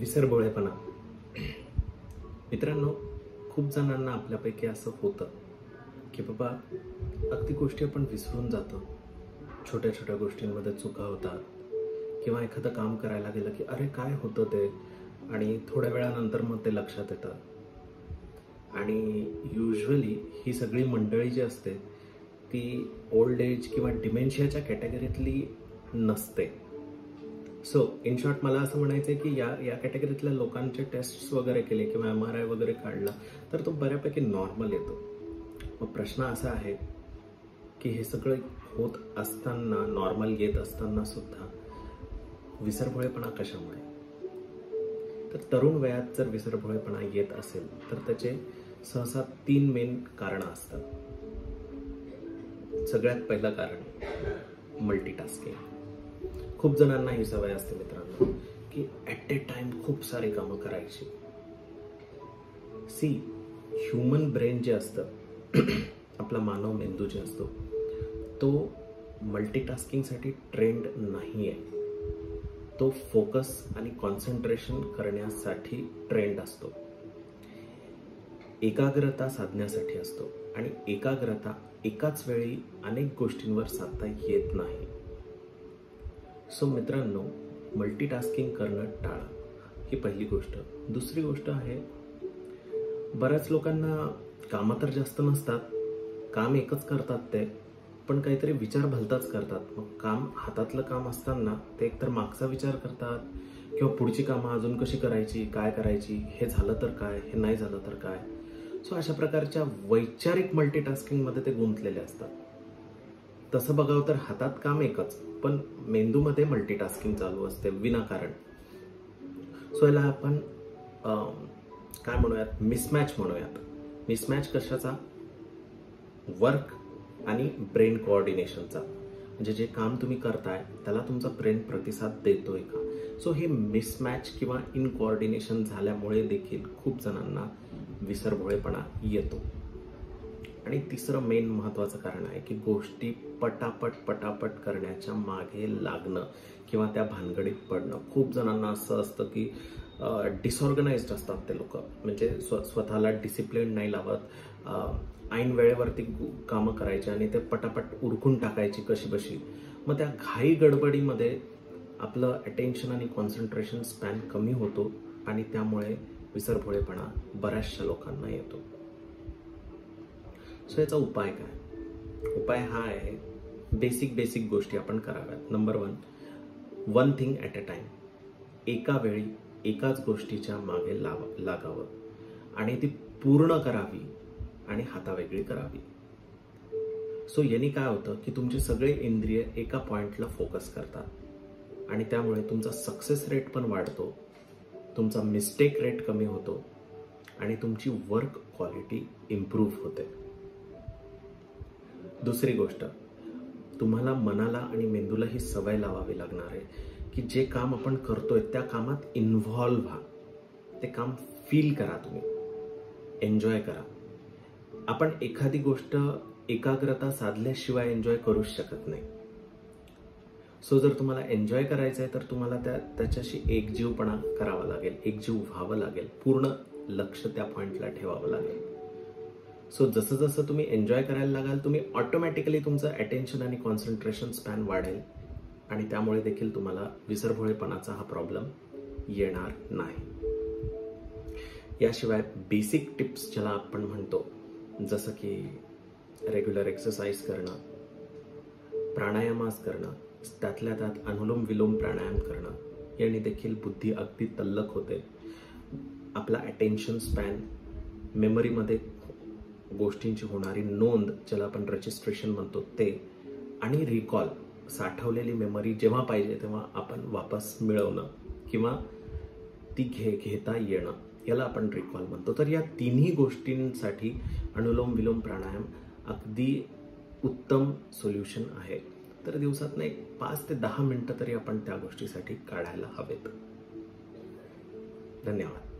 विसरभोळेपणा. मित्रांनो, खूप जणांना आपल्यापैकी असं होतं की बाबा अगदी गोष्टी आपण विसरून जातो. छोट्या छोट्या गोष्टींमध्ये चुका होतात किंवा एखादं काम करायला गेलं की अरे काय होतं ते, आणि थोड्या वेळानंतर मग ते लक्षात येतं. आणि युजली ही सगळी मंडळी जी असते ती ओल्ड एज किंवा डिमेन्शियाच्या कॅटेगरीतली नसते. सो इन शॉर्ट मला असं म्हणायचं आहे की या कॅटेगरीतल्या लोकांचे टेस्ट्स वगैरे केले किंवा MRI वगैरे काढला तर तो बऱ्यापैकी नॉर्मल येतो. मग प्रश्न असा आहे की हे सगळं होत असताना, नॉर्मल येत असताना सुद्धा विसरभोळेपणा कशामुळे? तर तरुण वयात जर विसरभोळेपणा येत असेल तर त्याचे सहसा 3 मेन कारणं असतात. सगळ्यात पहिलं कारण मल्टीटास्किंग. खूप जणांना ही सवय असते मित्रांनो की ॲट ए टाइम खूप सारी कामं करायची. सी, ह्युमन ब्रेन जे असतं आपला मानव मेंदू जे असतो तो मल्टीटास्किंगसाठी ट्रेंड नाही आहे. तो फोकस आणि कॉन्सन्ट्रेशन करण्यासाठी ट्रेंड असतो, एकाग्रता साधण्यासाठी असतो. आणि एकाग्रता एकाच वेळी अनेक गोष्टींवर साधता येत नाही. सो मित्रांनो, मल्टीटास्किंग करणं टाळा, ही पहिली गोष्ट. दुसरी गोष्ट आहे, बऱ्याच लोकांना कामं तर जास्त नसतात, काम एकच करतात ते, पण काहीतरी विचार भलताच करतात. मग काम, हातातलं काम असताना ते एकतर मागचा विचार करतात किंवा पुढची कामं अजून कशी करायची, काय करायची, हे झालं तर काय, हे नाही झालं तर काय. सो अशा प्रकारच्या वैचारिक मल्टीटास्किंगमध्ये ते गुंतलेले असतात. तसं बघावं तर हातात काम एकच, पण मेंदूमध्ये मल्टीटास्किंग चालू असते विनाकारण. सो याला आपण काय म्हणूयात, मिसमॅच म्हणूयात. मिसमॅच कशाचा? वर्क आणि ब्रेन कोऑर्डिनेशनचा. म्हणजे जे काम तुम्ही करताय त्याला तुमचा ब्रेन प्रतिसाद देतोय का? सो हे मिसमॅच किंवा इनकोऑर्डिनेशन झाल्यामुळे देखील खूप जणांना विसरभोळेपणा येतो. आणि तिसरं मेन महत्त्वाचं कारण आहे की गोष्टी पटापट करण्याच्या मागे लागणं किंवा त्या भानगडीत पडणं. खूप जणांना असं असतं की डिसऑर्गनाइज्ड असतात ते लोक, म्हणजे स्वतःला डिसिप्लिन नाही लावत, ऐन वेळेवरती कामं करायची आणि ते पटापट उरकून टाकायची कशी बशी. मग त्या घाई गडबडीमध्ये आपलं अटेन्शन आणि कॉन्सन्ट्रेशन स्पॅन कमी होतो आणि त्यामुळे विसरभोळेपणा बऱ्याचशा लोकांना येतो. सो याचा उपाय काय? उपाय हा आहे, बेसिक गोष्टी आपण कराव्यात. Number 1 thing at a time. एका वेळी एकाच गोष्टीच्या मागे लागावं आणि ती पूर्ण करावी आणि हातावेगळी करावी. सो याने काय होतं की तुमचे सगळे इंद्रिय एका पॉइंटला फोकस करतात आणि त्यामुळे तुमचा सक्सेस रेट पण वाढतो, तुमचा मिस्टेक रेट कमी होतो आणि तुमची वर्क क्वालिटी इम्प्रूव्ह होते. दुसरी गोष्ट, तुम्हाला मनाला आणि मेंदूला ही सवय लावावी लागणार आहे की जे काम आपण करतोय त्या कामात इन्व्हॉल्व व्हा. ते काम फील करा, तुम्ही एन्जॉय करा. आपण एखादी गोष्ट एकाग्रता साधल्याशिवाय एन्जॉय करूच शकत नाही. सो जर तुम्हाला एन्जॉय करायचं आहे तर तुम्हाला त्याच्याशी एकजीवपणा करावा लागेल, एकजीव व्हावं लागेल, पूर्ण लक्ष त्या पॉइंटला ठेवावं लागेल. सो जसं जसं तुम्ही एन्जॉय करायला लागाल तुम्ही ऑटोमॅटिकली तुमचं अटेन्शन आणि कॉन्सन्ट्रेशन स्पॅन वाढेल आणि त्यामुळे देखील तुम्हाला विसरभोळेपणाचा हा प्रॉब्लेम येणार नाही. याशिवाय बेसिक टिप्स ज्याला आपण म्हणतो, जसं की रेग्युलर एक्सरसाइज करणं, प्राणायामास करणं, त्यातल्या त्यात अनुलोम विलोम प्राणायाम करणं, याने देखील बुद्धी अगदी तल्लख होते. आपला अटेन्शन स्पॅन, मेमरीमध्ये गोष्टींची होणारी नोंद ज्याला आपण रजिस्ट्रेशन म्हणतो ते, आणि रिकॉल, साठवलेली मेमरी जेव्हा पाहिजे तेव्हा आपण वापस मिळवणं किंवा ती घेता येणं, याला आपण रिकॉल म्हणतो. तर या तिन्ही गोष्टींसाठी अनुलोम विलोम प्राणायाम अगदी उत्तम सोल्युशन आहे. तर दिवसातनं एक 5 ते 10 मिनिटं तरी आपण त्या गोष्टीसाठी काढायला हवेत. धन्यवाद.